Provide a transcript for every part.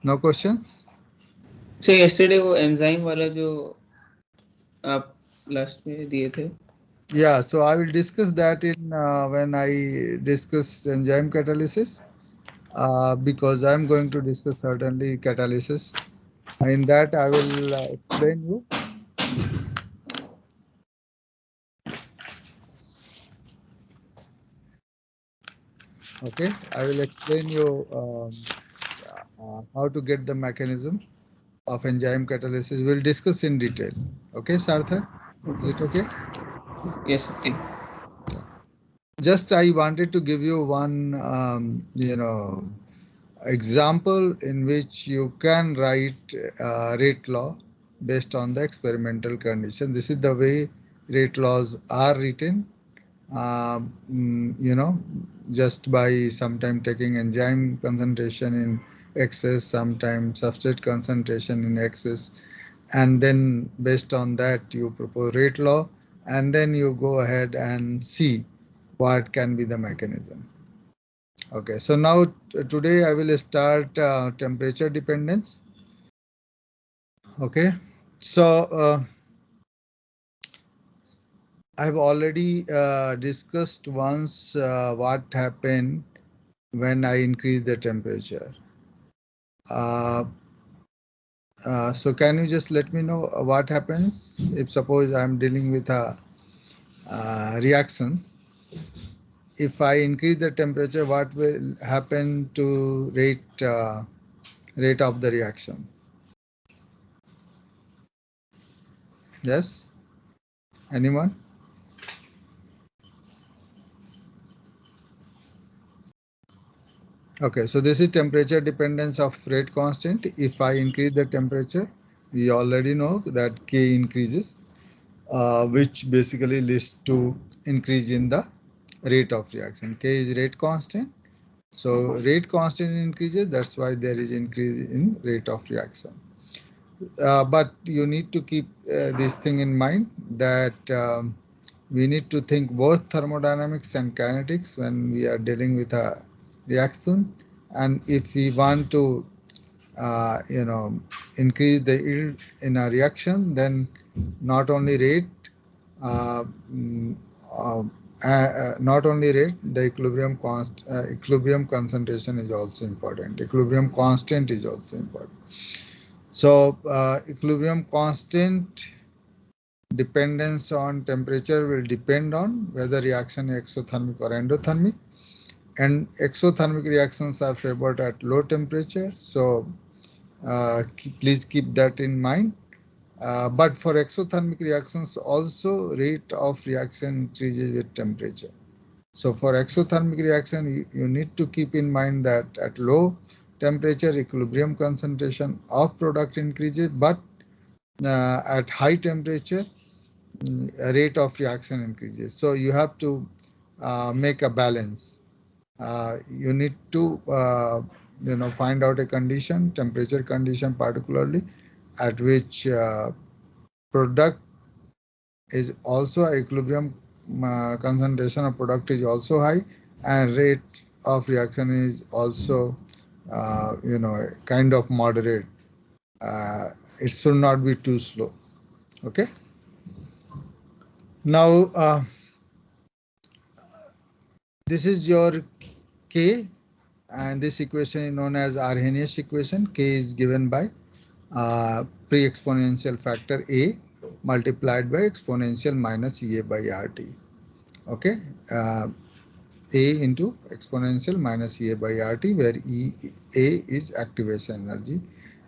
No questions? So yesterday वो enzyme वाला जो आप last में दिए थे. Yeah, so I will discuss that in when I discuss enzyme catalysis, because I'm going to discuss certainly catalysis. In that, I will explain you. Okay, I will explain you how to get the mechanism of enzyme catalysis. We'll discuss in detail. Okay, Sarthak, is it okay? Yes, okay. Just I wanted to give you one, example in which you can write rate law based on the experimental condition. This is the way rate laws are written. You know, just by sometime taking enzyme concentration in excess, sometime substrate concentration in excess, and then based on that you propose rate law, and then you go ahead and see what can be the mechanism. Okay, so now today I will start temperature dependence. Okay, so I've already discussed once what happened when I increase the temperature. Uh, so can you just let me know what happens if suppose I'm dealing with a reaction? If I increase the temperature, what will happen to rate of the reaction? Yes, anyone? Okay, so this is temperature dependence of rate constant. If I increase the temperature, we already know that K increases, which basically leads to increase in the rate of reaction. K is rate constant. So rate constant increases, that's why there is increase in rate of reaction. But you need to keep this thing in mind that we need to think both thermodynamics and kinetics when we are dealing with a reaction. And if we want to, increase the yield in a reaction, then not only rate, uh, mm, uh, not only rate, the equilibrium concentration is also important. Equilibrium constant is also important. So equilibrium constant dependence on temperature will depend on whether reaction is exothermic or endothermic, and exothermic reactions are favored at low temperature. So please keep that in mind. But for exothermic reactions also rate of reaction increases with temperature. So for exothermic reaction, you need to keep in mind that at low temperature equilibrium concentration of product increases, but at high temperature rate of reaction increases. So you have to make a balance. You need to find out a condition, temperature condition particularly, at which product is also equilibrium concentration of product is also high, and rate of reaction is also kind of moderate. It should not be too slow. Okay. Now this is your K, and this equation is known as Arrhenius equation. K is given by pre-exponential factor A multiplied by exponential minus EA by RT. Okay, A into exponential minus EA by RT, where A is activation energy,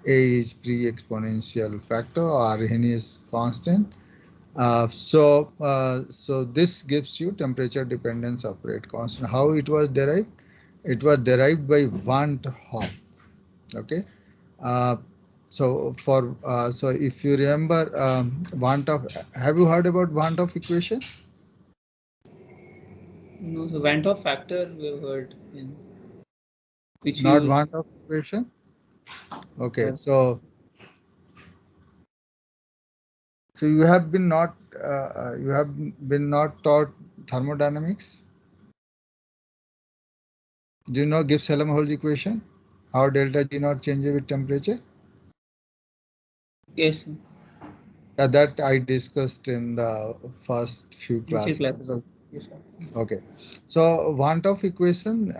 A is pre-exponential factor or Arrhenius constant. So this gives you temperature dependence of rate constant. How it was derived? It was derived by Van 't Hoff. Okay. Uh, so if you remember Van 't Hoff, have you heard about Van 't Hoff equation? No, the Van 't Hoff factor we've heard in which we Not use. Van 't Hoff equation. Okay. So you have been not taught thermodynamics. Do you know Gibbs-Helmholtz equation? how delta G naught changes with temperature? Yes. That I discussed in the first few Initial classes. classes also. Yes, sir. Okay, so Van 't Hoff equation,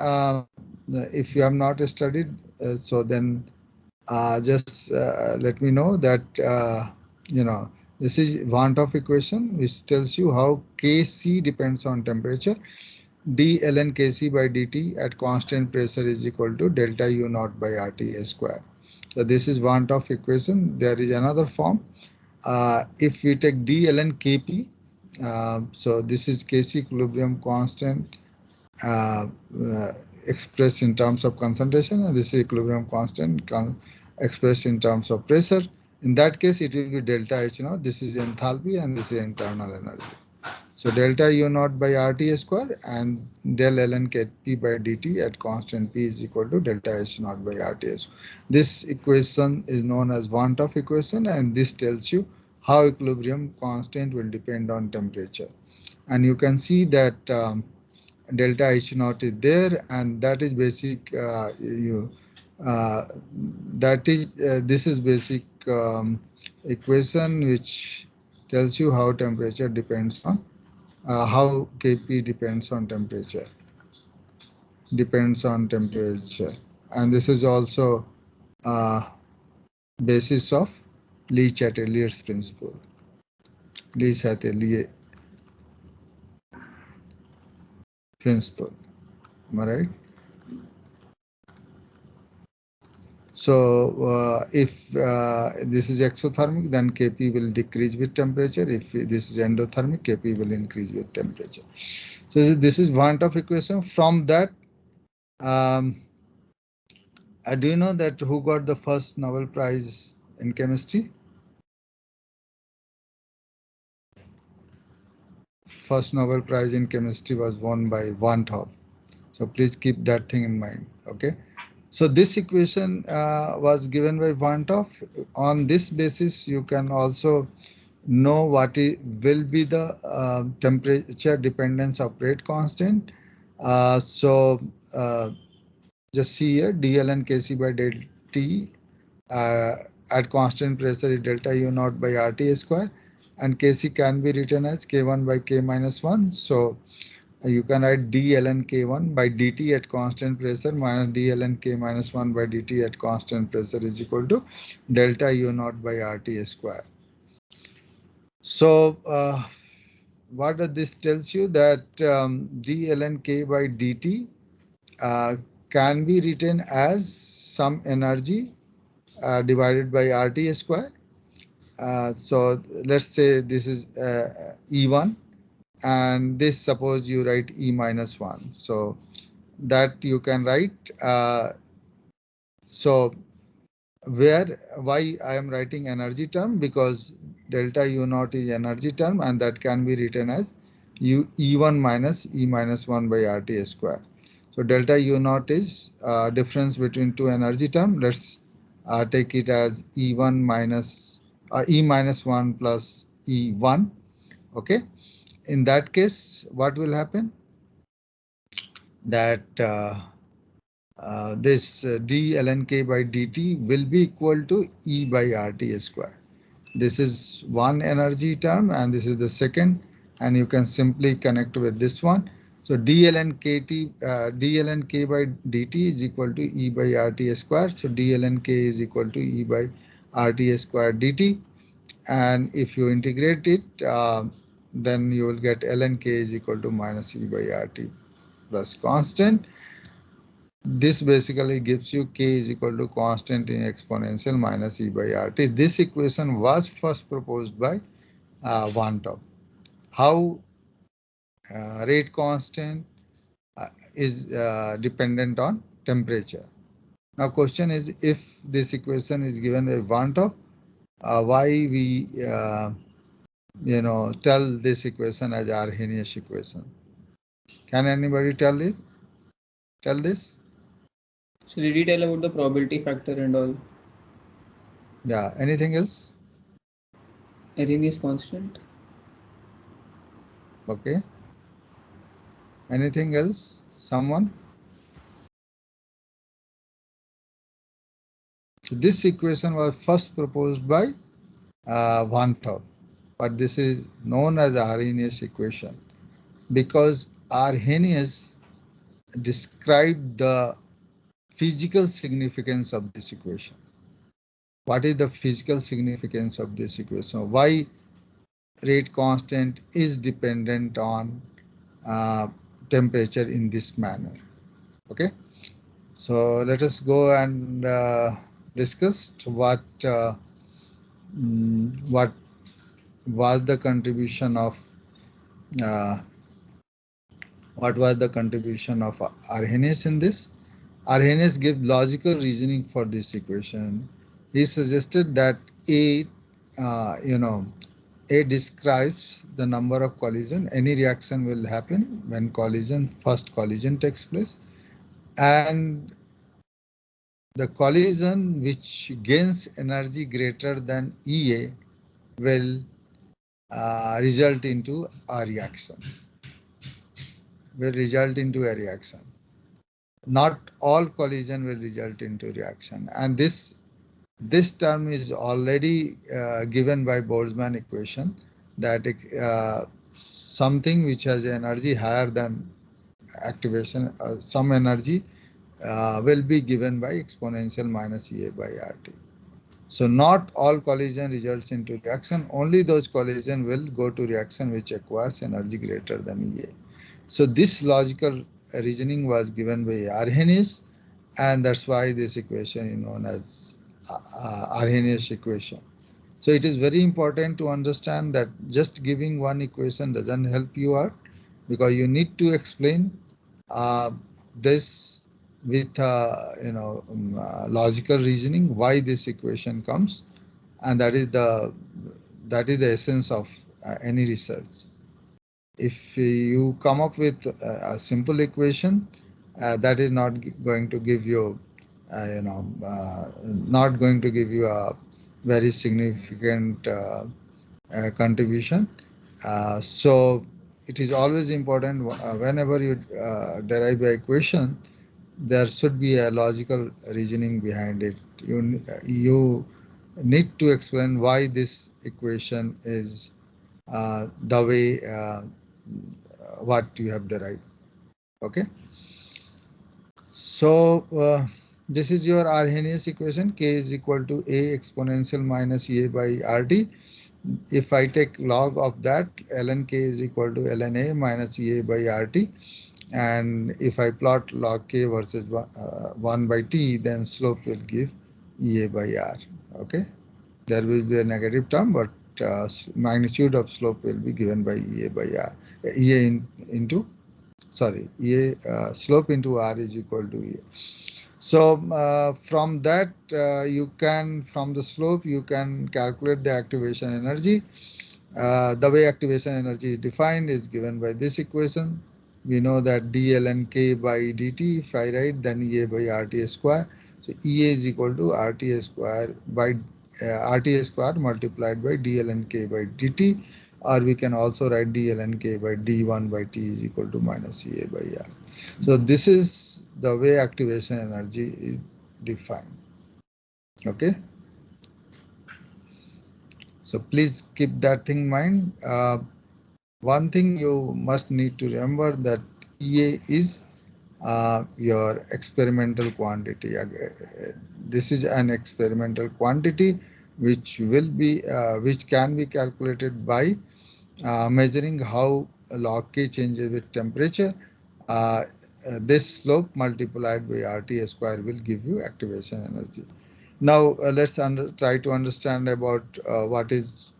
if you have not studied, so then just let me know that you know this is Van 't Hoff equation, which tells you how Kc depends on temperature. d ln Kc by dt at constant pressure is equal to delta U naught by RT square. So this is Van 't Hoff equation. There is another form. If we take d ln Kp, so this is Kc equilibrium constant uh, uh, expressed in terms of concentration, and this is equilibrium constant expressed in terms of pressure. In that case, it will be delta H naught. This is enthalpy and this is internal energy. So delta U naught by RT square and del ln Kp by dt at constant P is equal to delta H naught by RT square. This equation is known as Van 't Hoff equation, and this tells you how equilibrium constant will depend on temperature. And you can see that delta H naught is there, and that is basic. Uh, that is this is basic equation which tells you how temperature depends on how Kp depends on temperature, and this is also uh, basis of Le Chatelier's principle. Le Chatelier principle. Am I right? So if this is exothermic, then Kp will decrease with temperature. If this is endothermic, Kp will increase with temperature. So this is Van 't Hoff equation. From that, um, do you know that who got the first Nobel Prize in chemistry? First Nobel Prize in chemistry was won by Van 't Hoff. So please keep that thing in mind. Okay. So this equation was given by Van 't Hoff. On this basis, you can also know what will be the temperature dependence of rate constant. So just see here dln Kc by del T uh, at constant pressure is delta U naught by RT square, and Kc can be written as K1 by K minus 1. So you can write d ln K1 by dt at constant pressure minus d ln K minus 1 by dt at constant pressure is equal to delta U naught by RT square. So what does this tells you? That d ln K by dt uh, can be written as some energy divided by RT square. So let's say this is E1, and this suppose you write E minus 1. So that you can write. So where why I am writing energy term, because delta U naught is energy term, and that can be written as E1 minus E minus 1 by RT square. So delta U naught is difference between two energy term. Let's take it as E1 minus E minus 1 plus E1. Okay. In that case, what will happen? That this d ln K by dt will be equal to E by RT square. This is one energy term, and this is the second, and you can simply connect with this one. So d ln K by dt is equal to E by RT square. So d ln K is equal to E by RT square dt. And if you integrate it, then you will get ln K is equal to minus E by RT plus constant. This basically gives you K is equal to constant in exponential minus E by RT. This equation was first proposed by Van 't Hoff. How rate constant is dependent on temperature. Now question is, if this equation is given by Van 't Hoff, why we tell this equation as Arrhenius equation? Can anybody tell it? Tell this? So did you tell about the probability factor and all? Yeah. Anything else? Arrhenius constant. Okay. Anything else? Someone? So this equation was first proposed by Van Tau, but this is known as Arrhenius equation because Arrhenius described the physical significance of this equation. What is the physical significance of this equation? Why rate constant is dependent on uh, temperature in this manner? Okay, so let us go and discuss what was the contribution of uh, what was the contribution of Arrhenius in this. Arrhenius gave logical reasoning for this equation. He suggested that A, you know, A describes the number of collision. Any reaction will happen when first collision takes place, and the collision which gains energy greater than EA will result into a reaction. Will result into a reaction. Not all collision will result into reaction, and this term is already given by Boltzmann equation that something which has energy higher than activation, some energy will be given by exponential minus EA by RT. So not all collision results into reaction, only those collision will go to reaction which acquires energy greater than EA. So this logical reasoning was given by Arrhenius, and that's why this equation is known as Arrhenius equation. So it is very important to understand that just giving one equation doesn't help you out, because you need to explain uh, this with logical reasoning why this equation comes, and that is the essence of any research. If you come up with a simple equation, that is not going to give you, not going to give you a very significant contribution. So it is always important whenever you derive an equation, there should be a logical reasoning behind it. You need to explain why this equation is the way what you have derived. Okay, so this is your Arrhenius equation. K is equal to A exponential minus A by RT. If I take log of that, ln K is equal to ln A minus A by RT. And if I plot log K versus 1 by T, then slope will give EA by R. Okay, there will be a negative term, but magnitude of slope will be given by EA by R. Into, sorry, EA slope into R is equal to EA. So from that, from the slope, you can calculate the activation energy. The way activation energy is defined is given by this equation. We know that d ln K by dt, if I write, then EA by RT square. So EA is equal to RT square by RT square multiplied by d ln K by dt, or we can also write d ln K by d1 by T is equal to minus EA by R. So this is the way activation energy is defined. Okay. So please keep that thing in mind. One thing you must need to remember that EA is your experimental quantity. This is an experimental quantity which can be calculated by measuring how log K changes with temperature. Uh, this slope multiplied by RT square will give you activation energy. Now let's try to understand about what is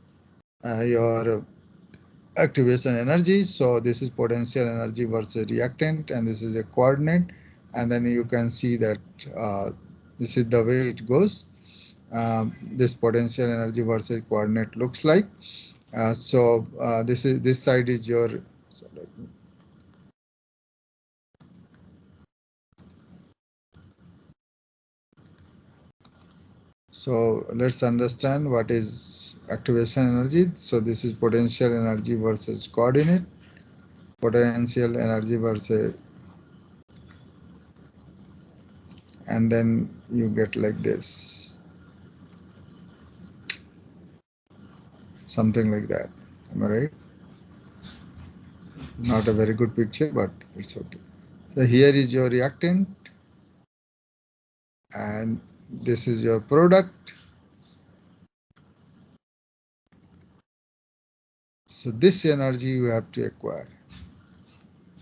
your activation energy. So this is potential energy versus reactant, and this is a coordinate, and then you can see that this is the way it goes. This potential energy versus coordinate looks like. This side is your. So let's understand what is activation energy. So this is potential energy versus coordinate. Potential energy versus, and then you get like this. something like that. Am I right? Not a very good picture, but it's okay. So here is your reactant, and this is your product. So this energy you have to acquire.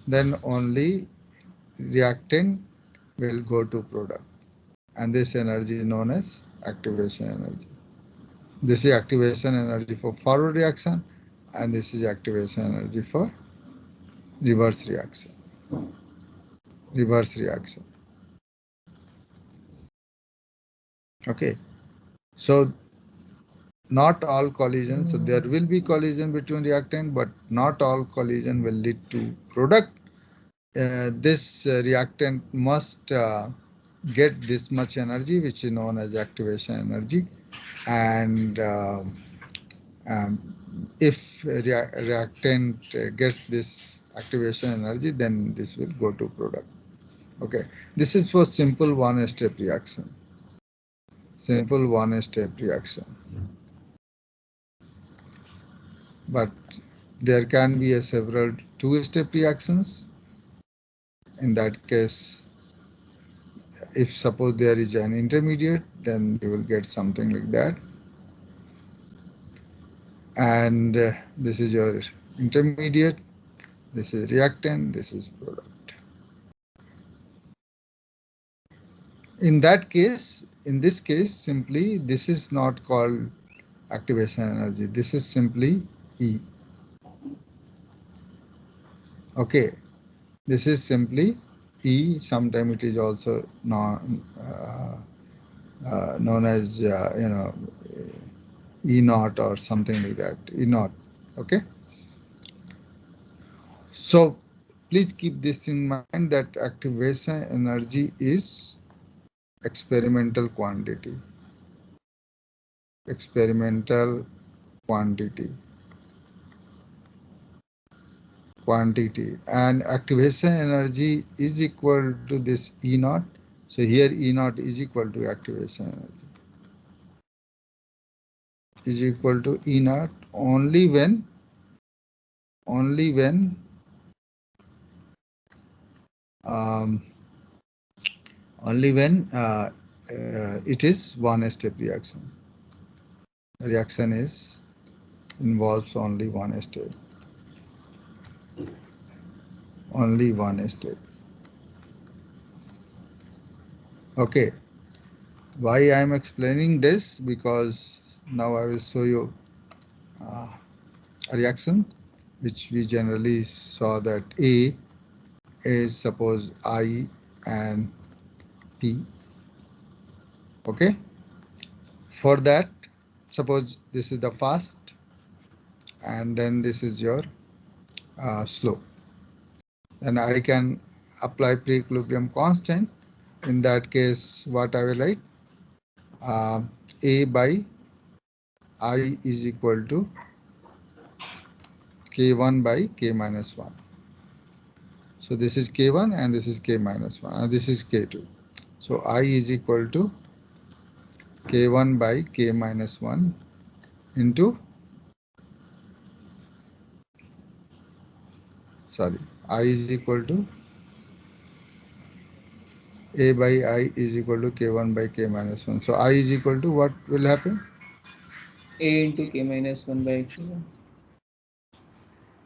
Then only reactant will go to product, and this energy is known as activation energy. This is activation energy for forward reaction, and this is activation energy for reverse reaction. Reverse reaction. Okay. So not all collisions. So there will be collision between reactant, but not all collision will lead to product. This reactant must get this much energy, which is known as activation energy, and if reactant gets this activation energy, then this will go to product. Okay, this is for simple one-step reaction. Simple one-step reaction. But there can be a several two-step reactions. In that case, if suppose there is an intermediate, then you will get something like that. And this is your intermediate, this is reactant, this is product. In that case, in this case, simply this is not called activation energy. This is simply E. Okay, this is simply E. Sometimes it is also known as E naught or something like that. E naught. Okay. So please keep this in mind that activation energy is experimental quantity. Experimental quantity. And activation energy is equal to this E naught. So here E naught is equal to activation energy. Is equal to E naught only when it is one-step reaction. Reaction involves only one step. Only one step. Okay. Why I am explaining this? Because now I will show you a reaction which we generally saw that A is suppose I and P. Okay. For that, suppose this is the fast and then this is your slow. And I can apply pre-equilibrium constant. In that case, what I will write? A by I is equal to K1 by K minus 1. So this is K1 and this is K minus 1 and this is K2. So I is equal to K1 by K minus 1 into, I is equal to A by I is equal to K1 by K minus 1. So I is equal to what will happen? A into K minus 1 by K1.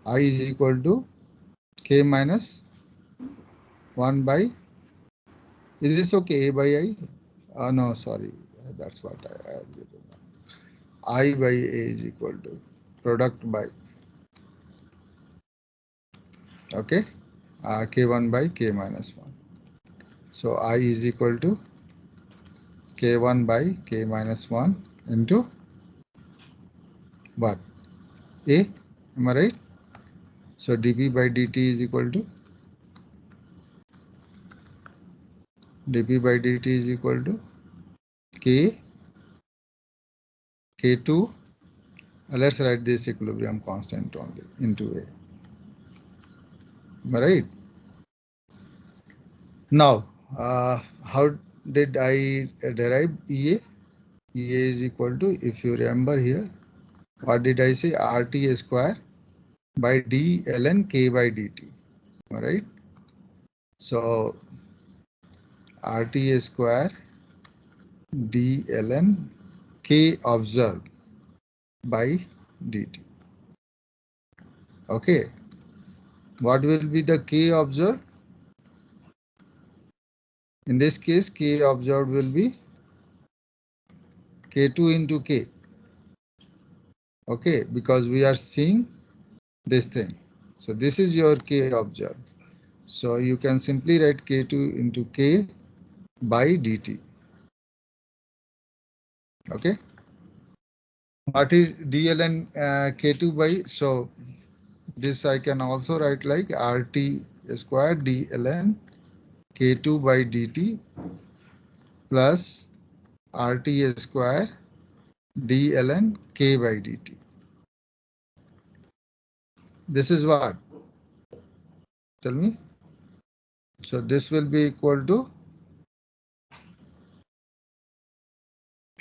I is equal to K minus 1 by, is this okay? A by I? No, sorry, that's what I have written. I by A is equal to product by, okay, K1 by K minus 1. So I is equal to K1 by K minus 1 into what? A, am I right? So dP by dt is equal to K, K2, let's write this equilibrium constant only into A. Am I right? Now, how did I derive EA? EA is equal to, if you remember here, What did I say? RT square by d ln k by dt. All right. So RT square d ln k observed by dt. Okay. What will be the k observed? In this case, k observed will be k2 into k. Okay, because we are seeing this thing. So this is your k observed. So you can simply write k2 into k by dt. Okay. What is dln k2 by? So this I can also write like RT square dln k2 by dt plus RT square dln k by dt. This is what? Tell me. So this will be equal to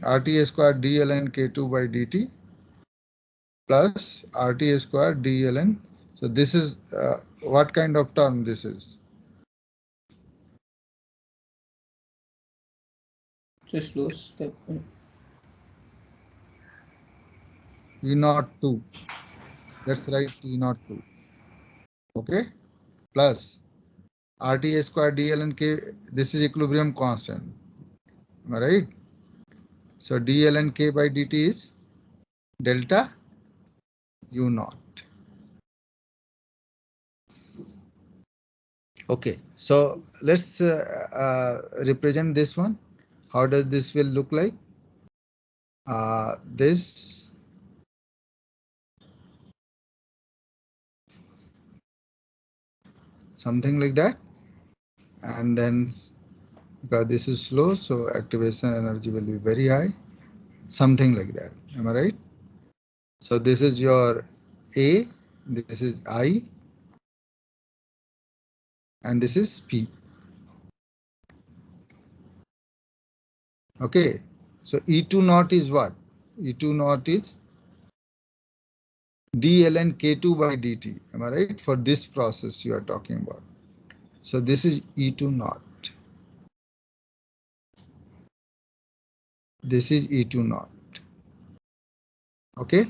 RT square dln k2 by dt plus RT square dln. So this is what kind of term this is? Just lose step. T naught 2. Let's write T naught 2. Okay. Plus RT square dln k. This is equilibrium constant. Am I right? So dln k by dt is delta U naught. Okay. So let's represent this one. How does this will look like? This something like that, and then because this is slow, so activation energy will be very high, something like that. Am I right? So this is your A, this is I, and this is P. Okay. So E2 naught is what? E2 naught is d ln k2 by dt. Am I right? For this process you are talking about. So this is E2 naught. This is E2 naught. Okay.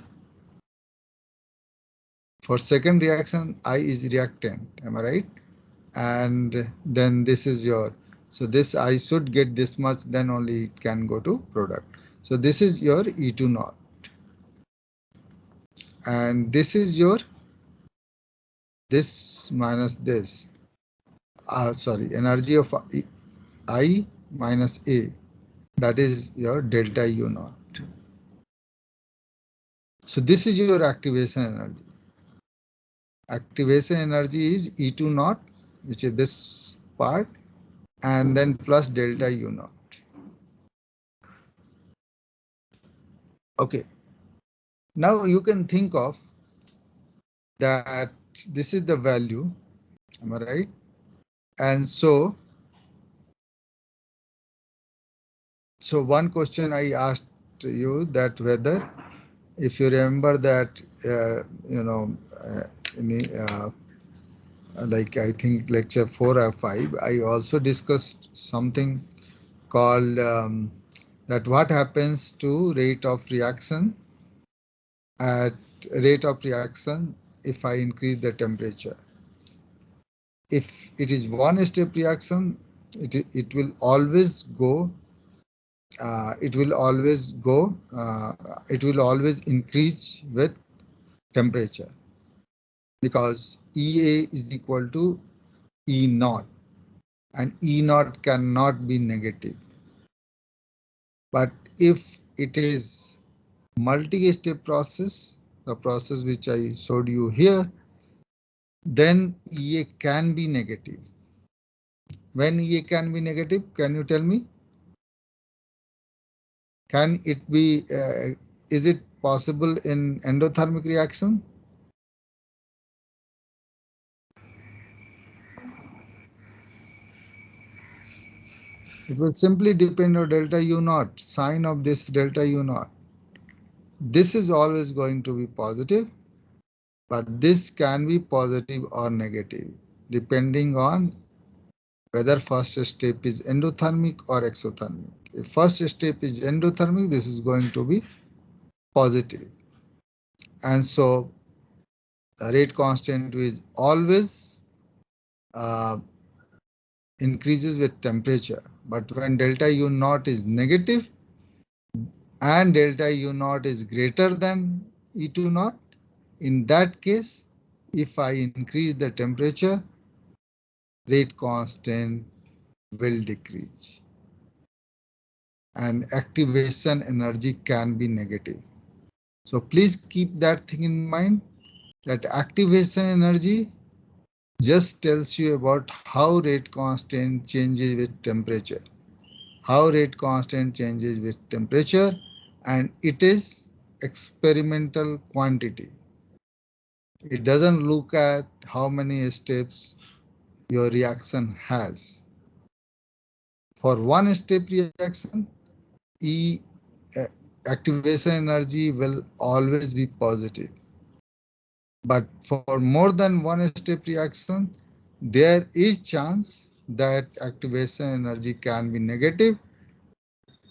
For second reaction, I is reactant. Am I right? And then this is your, so this I should get this much, then only it can go to product. So this is your E2 naught. And this is your, this minus this. Sorry, energy of I minus A. That is your delta U naught. So this is your activation energy. Activation energy is E2 naught, which is this part, and then plus delta U naught. Okay. Now you can think of that this is the value, am I right? And so one question I asked you that whether, if you remember that, you know, like I think lecture 4 or 5, I also discussed something called that what happens to rate of reaction at rate of reaction if I increase the temperature. If it is one step reaction, it will always go. It will always go. It will always increase with temperature because EA is equal to E naught, and E naught cannot be negative. But if it is multi-step process, the process which I showed you here, then EA can be negative. When EA can be negative, can you tell me? Can it be, is it possible in endothermic reaction? It will simply depend on delta U naught, sign of this delta U naught. this is always going to be positive, but this can be positive or negative depending on whether first step is endothermic or exothermic. If first step is endothermic, this is going to be positive. And so the rate constant is always uh, increases with temperature. But when delta U naught is negative and delta U naught is greater than E2 naught, in that case, if I increase the temperature, rate constant will decrease and activation energy can be negative. So please keep that thing in mind, that activation energy just tells you about how rate constant changes with temperature. How rate constant changes with temperature, and it is experimental quantity. It doesn't look at how many steps your reaction has. For one step reaction, E uh, activation energy will always be positive. But for more than one step reaction, there is chance that activation energy can be negative.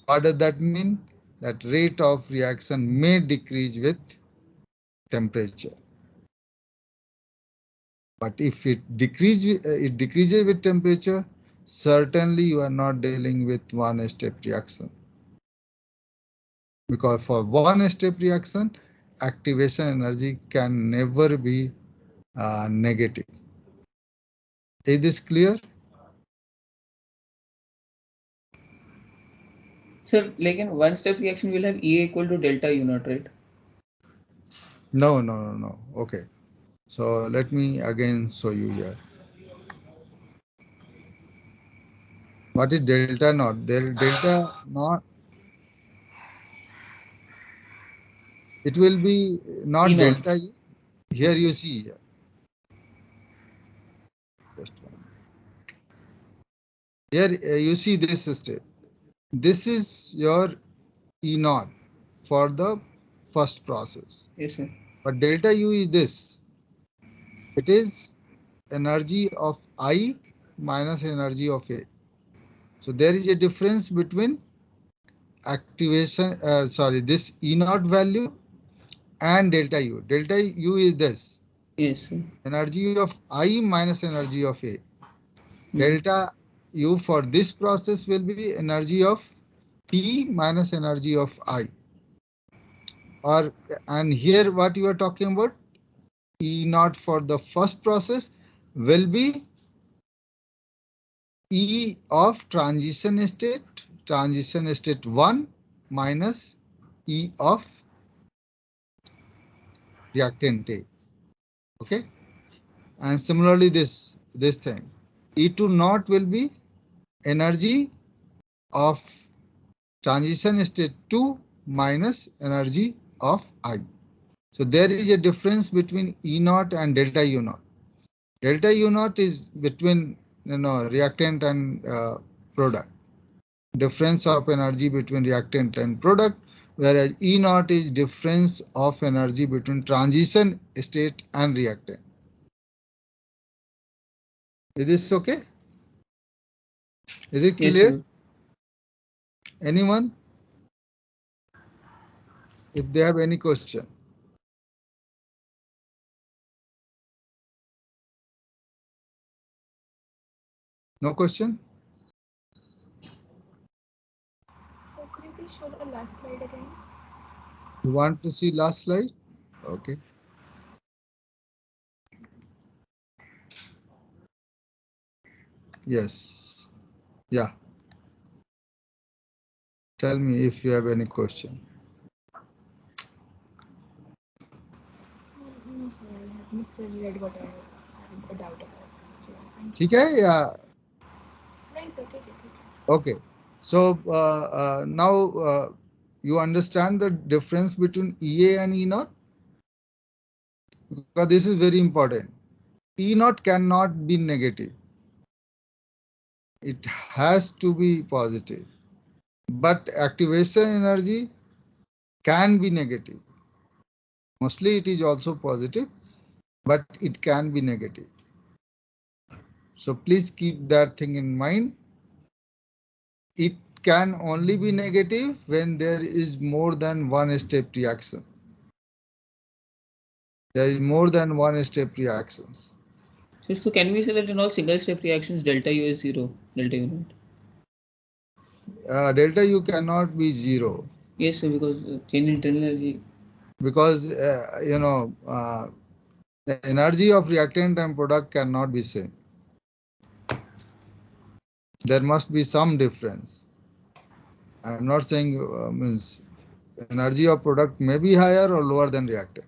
What does that mean? That rate of reaction may decrease with temperature. But if it decreases with temperature, certainly you are not dealing with one step reaction. Because for one step reaction, activation energy can never be negative. Is this clear? So, like in one step reaction, we'll have EA equal to delta U naught, right? No. Okay. So let me again show you here. What is delta naught? Delta naught, it will be E not naught. delta. Here you see here. Just one. Here you see this step. This is your E naught for the first process. Yes, sir. But delta U is this. It is energy of I minus energy of A. So there is a difference between activation, this E naught value and delta U. Delta U is this. Yes, sir. Energy of I minus energy of A. Hmm. Delta U for this process will be energy of P minus energy of I. Or and here what you are talking about, E naught for the first process will be E of transition state 1 minus E of reactant A. Okay. And similarly this thing, E2 naught will be energy of transition state 2 minus energy of I. So there is a difference between E naught and delta U naught. Delta U naught is between reactant and product. Difference of energy between reactant and product, whereas E naught is difference of energy between transition state and reactant. Is this okay? Is it Yes, clear? sir. Anyone? If they have any question. No question? So could you please show the last slide again? You want to see last slide? Okay. Yes. Yeah. Tell me if you have any question. No, sir, I have misread what I was having a doubt about. So, yeah, thank you. ठीक है या नहीं sir, ठीक है. okay. So now you understand the difference between EA and E naught, because this is very important. E naught cannot be negative. It has to be positive. But activation energy can be negative. Mostly it is also positive, but it can be negative. So please keep that thing in mind. It can only be negative when there is more than one step reaction. There is more than one step reactions. So can we say that in all single step reactions delta U is 0, delta U naught? Delta U cannot be 0. Yes, sir, because change in internal energy. Because the energy of reactant and product cannot be same. There must be some difference. I am not saying means energy of product may be higher or lower than reactant.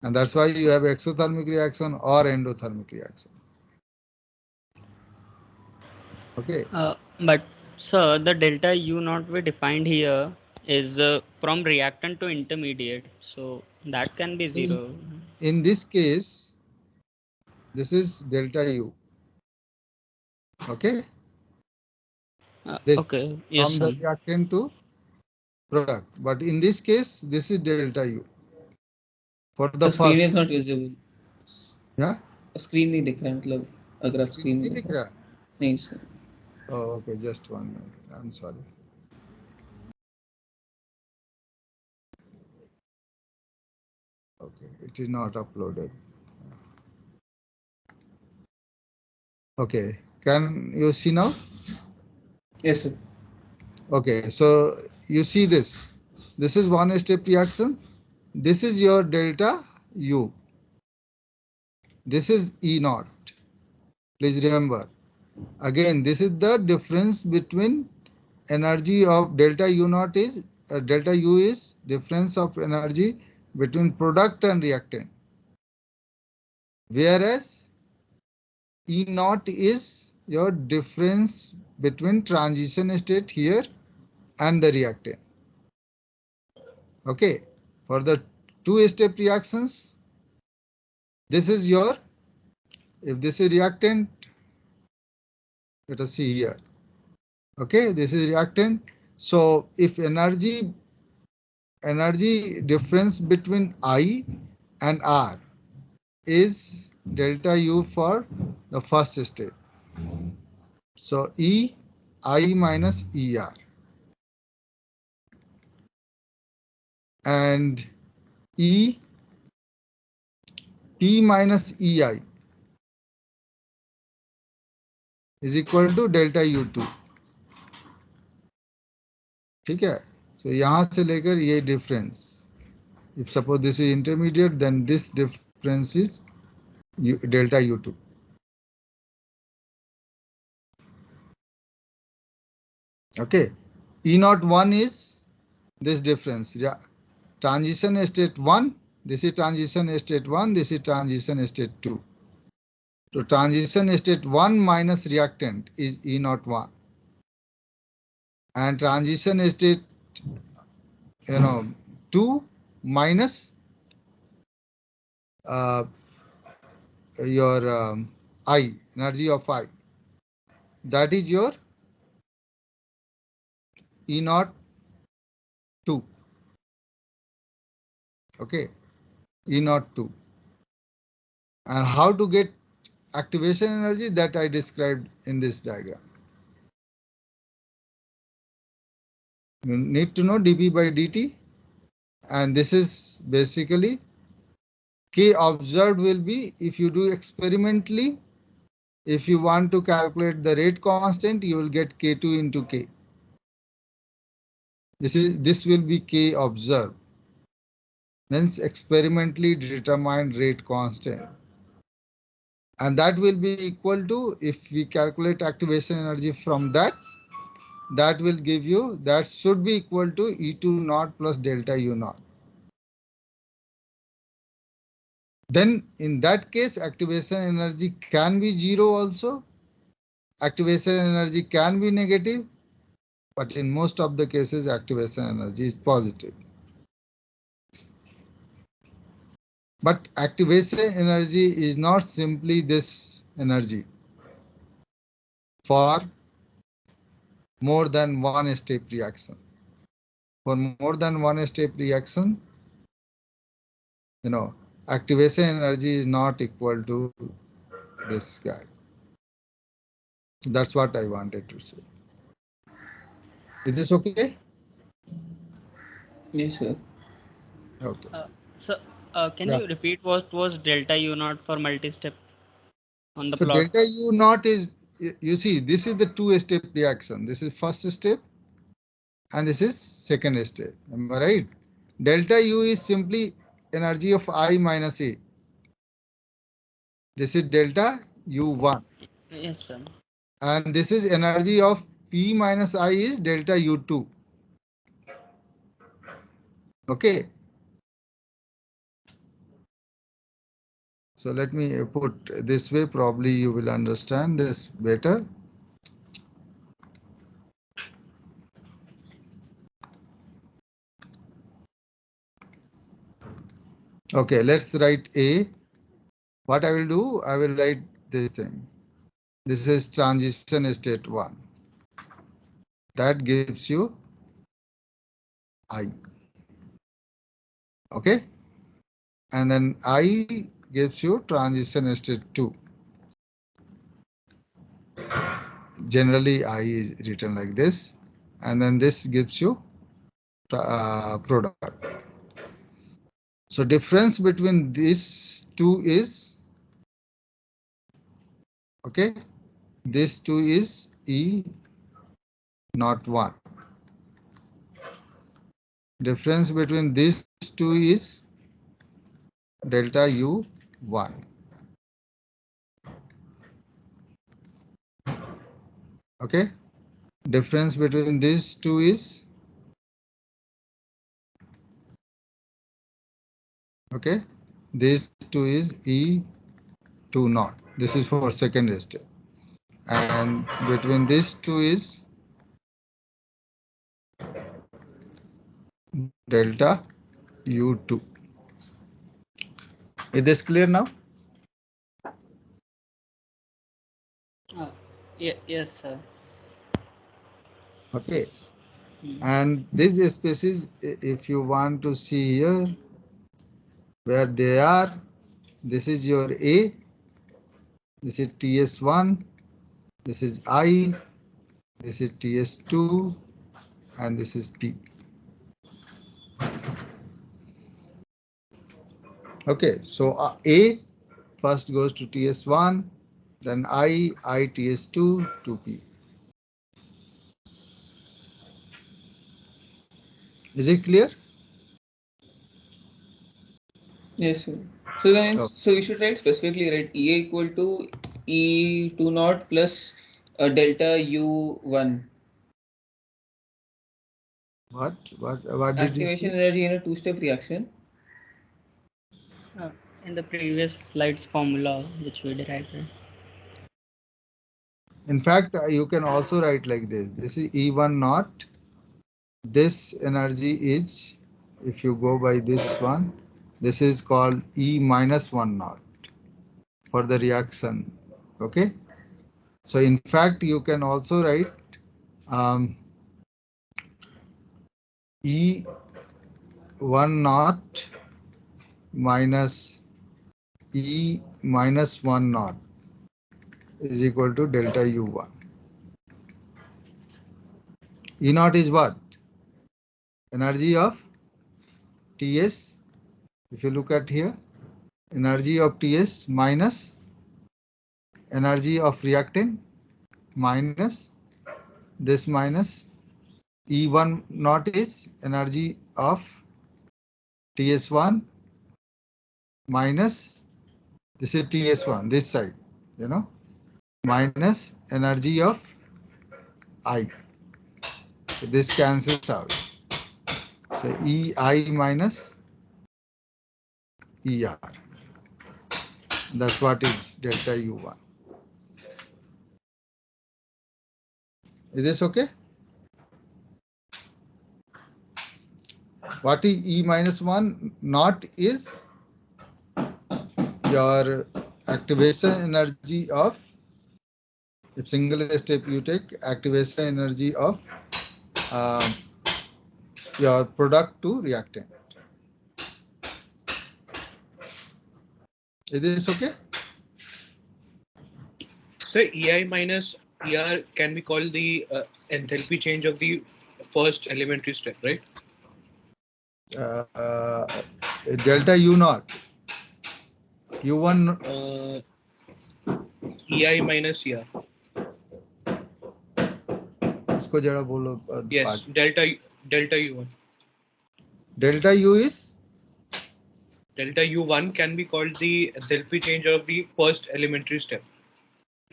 And that's why you have exothermic reaction or endothermic reaction. Okay. But sir, the delta U not we defined here is from reactant to intermediate, so that can be See, 0. in this case, this is delta U. Okay. This Okay, yes from the sir. reactant to product. But in this case, this is delta U for the The screen is first. not visible. Yeah. Screen नहीं दिख रहा है मतलब अगर आप Screen screen नहीं में दिख देखो रहा है? नहीं sir. Oh, okay, just 1 minute. I'm sorry. Okay, it is not uploaded. Okay, can you see now? Yes sir. Okay, so you see this. This is one step reaction. This is your delta U. This is E naught. Please remember. Again, this is the difference between energy of delta U naught is delta U is difference of energy between product and reactant. Whereas E naught is your difference between transition state here and the reactant. Okay, for the two-step reactions, this is your, if this is reactant, let us see here. Okay, this is reactant. So if energy difference between I and R is delta U for the first step. So E I minus ER. And E P minus EI is equal to delta U2. ठीक है? So यहाँ से लेकर ये difference. If suppose this is intermediate, then this difference is delta U2. Okay. E naught 1 is this difference. Transition state 1, this is transition state 1, this is transition state 2. So transition state 1 minus reactant is E naught 1. And transition state 2 minus your I, energy of I. That is your E naught 2. Okay, E naught 2. And how to get activation energy, that I described in this diagram. You need to know dP by dt, and this is basically K observed will be, if you do experimentally, if you want to calculate the rate constant, you will get K2 into K. This will be K observed. Means experimentally determined rate constant. And that will be equal to, if we calculate activation energy from that, that will give you, that should be equal to E2 naught plus delta U naught. Then in that case, activation energy can be 0 also. Activation energy can be negative, but in most of the cases, activation energy is positive. But activation energy is not simply this energy for more than one step reaction. For more than one step reaction, activation energy is not equal to this guy. That's what I wanted to say. Is this okay? Yes, sir. Okay. So, can Yeah. you repeat what was delta U naught for multi-step on the So plot? delta U naught is, you see, this is the two-step reaction. This is first step and this is second step. Am I right? Delta U is simply energy of I minus A. This is delta U1. Yes, sir. And this is energy of P minus I is delta U2. Okay. So let me put this way, probably you will understand this better. Okay, let's write A. What I will do, I will write this thing. This is transition state 1. That gives you I. Okay. And then I gives you transition state 2. Generally, I is written like this. And then this gives you product. So difference between these two is, okay, this two is E not 1. Difference between these two is delta U1. Okay. Difference between these two is, okay, these two is E2 naught. This is for second step. And between these two is delta U2. Is this clear now? Yes, sir. Okay. Hmm. And this species, if you want to see here where they are, this is your A, this is TS1, this is I, this is TS2, and this is P. Okay, so A first goes to TS1, then I TS2 to P. Is it clear? Yes, sir. So then, Oh, so we should write specifically, right? EA equal to E2 naught plus delta U1. what did you Activation see? energy in a two-step reaction. Uh, in the previous slides formula which we derived. Right? In fact, you can also write like this. This is E1 naught. This energy is, if you go by this one, this is called E minus 1 naught for the reaction. Okay. So in fact, you can also write um, E1 naught minus E minus 1 naught is equal to delta U1. E naught is what? Energy of TS. If you look at here, energy of TS minus energy of reactant minus this minus E1 naught is energy of TS1 minus this is TS1, this side, minus energy of I. So this cancels out. So EI minus ER. That's what is delta U1. Is this okay? What is E minus 1 naught is your activation energy of, if single step you take, activation energy of uh, your product to reactant. Is this okay? So EI minus ER can be called the enthalpy change of the first elementary step, right? Delta U naught. U1 EI minus ER. इसको जरा बोलो. Yes, delta U1. Delta U is? Delta U1 can be called the enthalpy change of the first elementary step,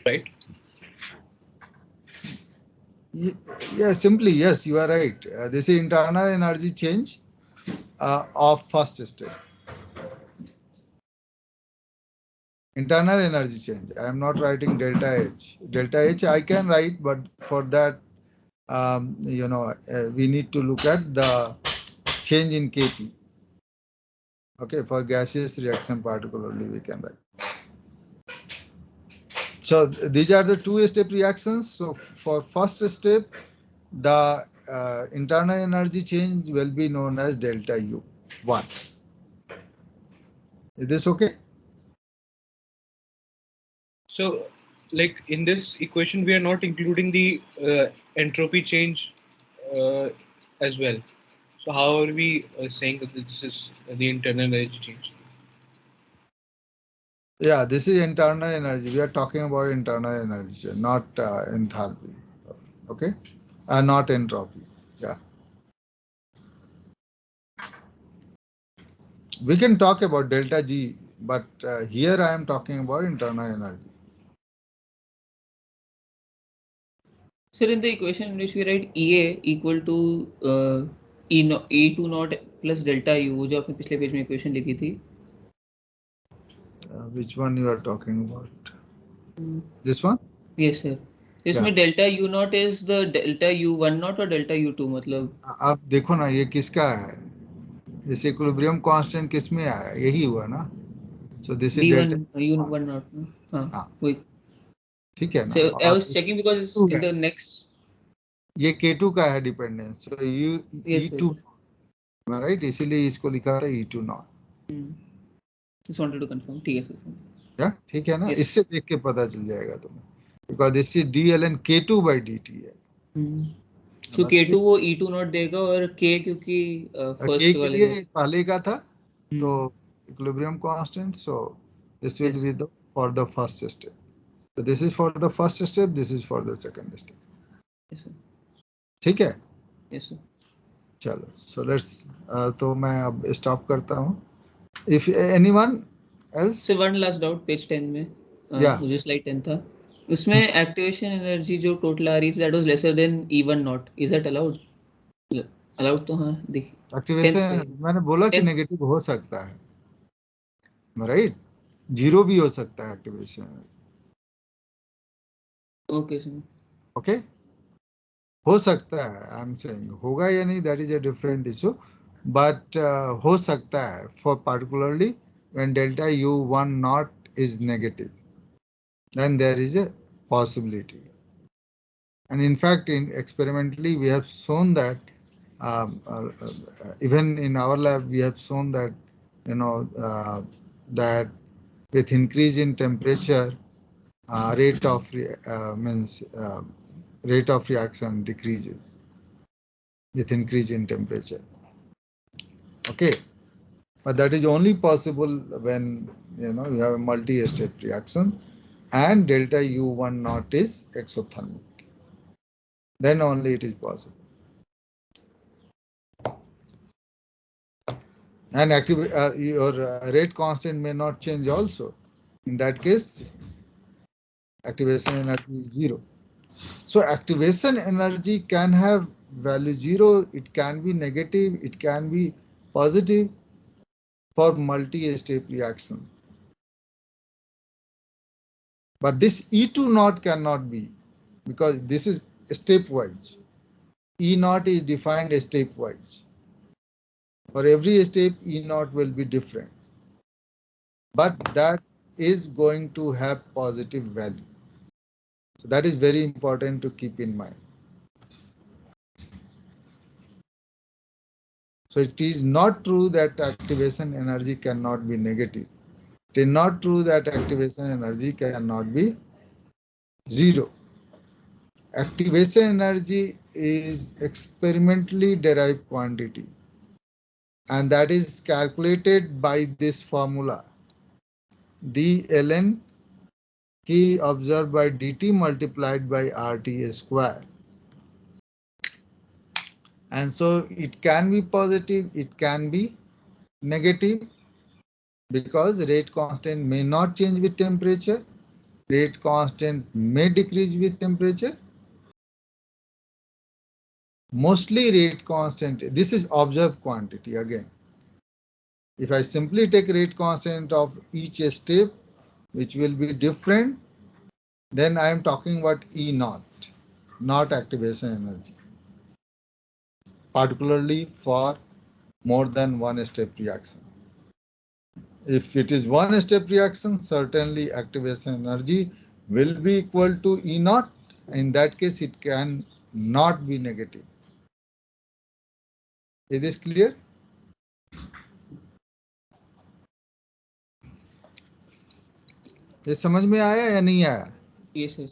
right? Yeah, simply, yes, you are right. This is internal energy change of first step. Internal energy change. I am not writing delta H. Delta H I can write, but for that, we need to look at the change in Kp. Okay, for gaseous reaction particularly we can write. So these are the two-step reactions. So for first step, the internal energy change will be known as delta U1. Is this okay? So, like in this equation, we are not including the entropy change as well. So how are we saying that this is the internal energy change? Yeah, this is internal energy. We are talking about internal energy, not enthalpy. Okay, not entropy. Yeah, we can talk about delta G, but here I am talking about internal energy. Sir, in the equation in which we write EA equal to E2 naught plus delta U, वो जो आपने पिछले page में equation लिखी थी. Which one you are talking about? This one? Yes, sir. इसमें delta U naught is the delta U1 naught or delta U2 मतलब. आप देखो ना ये किसका है? This equilibrium constant किस में आया? यही हुआ ना? So this is delta U1 naught. हाँ, वही. ठीक है ना? So I was checking because in the next. ये K2 का है डिपेंडेंस. So E2, right? इसीलिए इसको लिखा था E2 naught. Just wanted to confirm. ठीक है सर. Yeah, ठीक है ना? इससे देख के पता चल जाएगा तुम्हें. Because this is dln K2 by dt है. So K2 वो E2 naught देगा और K क्योंकि first K के वाले लिए पहले का था तो equilibrium constant. So this will be the for the first step. So this is for the first step. This is for the second step. Yes, sir. ठीक है? Yes, sir. चलो. So let's तो मैं अब stop करता हूँ. If anyone else? So one last doubt, page 10 में. मुझे slide 10 था. उसमें activation energy जो total आ रही है that was lesser than E1 naught. Is that allowed? Allowed तो हाँ देखिए. Activation मैंने बोला कि negative हो सकता है. Right? 0 भी हो सकता है activation. Okay, sir. Okay? हो सकता है. I'm saying होगा या नहीं, that is a different issue. But हो सकता है for particularly when delta U1 naught is negative. Then there is a possibility. And in fact, experimentally, we have shown that even in our lab, we have shown that, that with increase in temperature, rate of reaction decreases with increase in temperature. Okay, but that is only possible when you have a multi-step reaction and delta U1 naught is exothermic. Then only it is possible. And your rate constant may not change also. In that case, activation energy is 0. So activation energy can have value 0, it can be negative, it can be positive for multi-step reaction. But this E2 naught cannot be, because this is stepwise. E naught is defined stepwise. For every step, E naught will be different. But that is going to have positive value. So that is very important to keep in mind. So it is not true that activation energy cannot be negative. It is not true that activation energy cannot be zero. Activation energy is experimentally derived quantity, and that is calculated by this formula, d ln K observed by dt multiplied by RT square. And so it can be positive, it can be negative, because rate constant may not change with temperature. Rate constant may decrease with temperature. Mostly rate constant, this is observed quantity again. If I simply take rate constant of each step, which will be different, then I am talking about E naught, not activation energy, particularly for more than one step reaction. If it is one step reaction, certainly activation energy will be equal to E naught. In that case, it can not be negative. Is this clear? ये समझ में आया या नहीं आया? Yes, sir.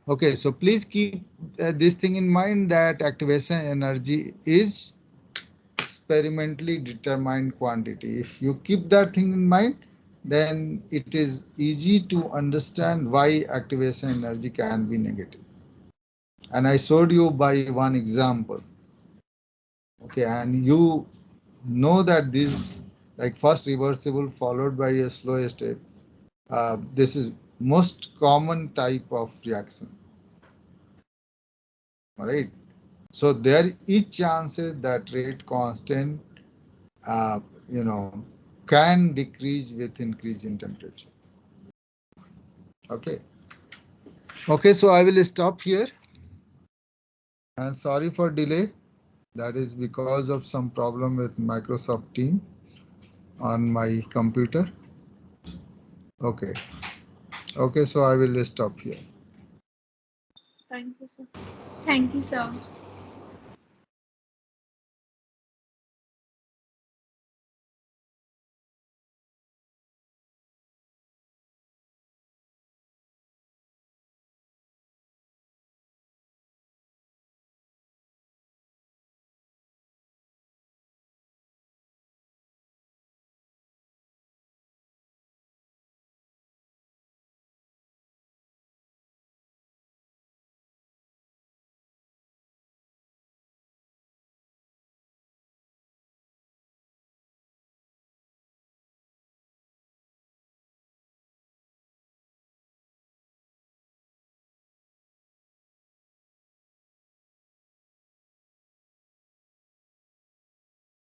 Okay, so please keep this thing in mind, that activation energy is experimentally determined quantity. If you keep that thing in mind, then it is easy to understand why activation energy can be negative. And I showed you by one example. Okay, and you know that this, like first reversible followed by a slow step, this is most common type of reaction. All right. So there is chances that rate constant, uh, you know, can decrease with increase in temperature. Okay. Okay, so I will stop here. And sorry for delay. That is because of some problem with Microsoft Teams on my computer. Okay. Okay, so I will stop here. Thank you, sir. Thank you, sir.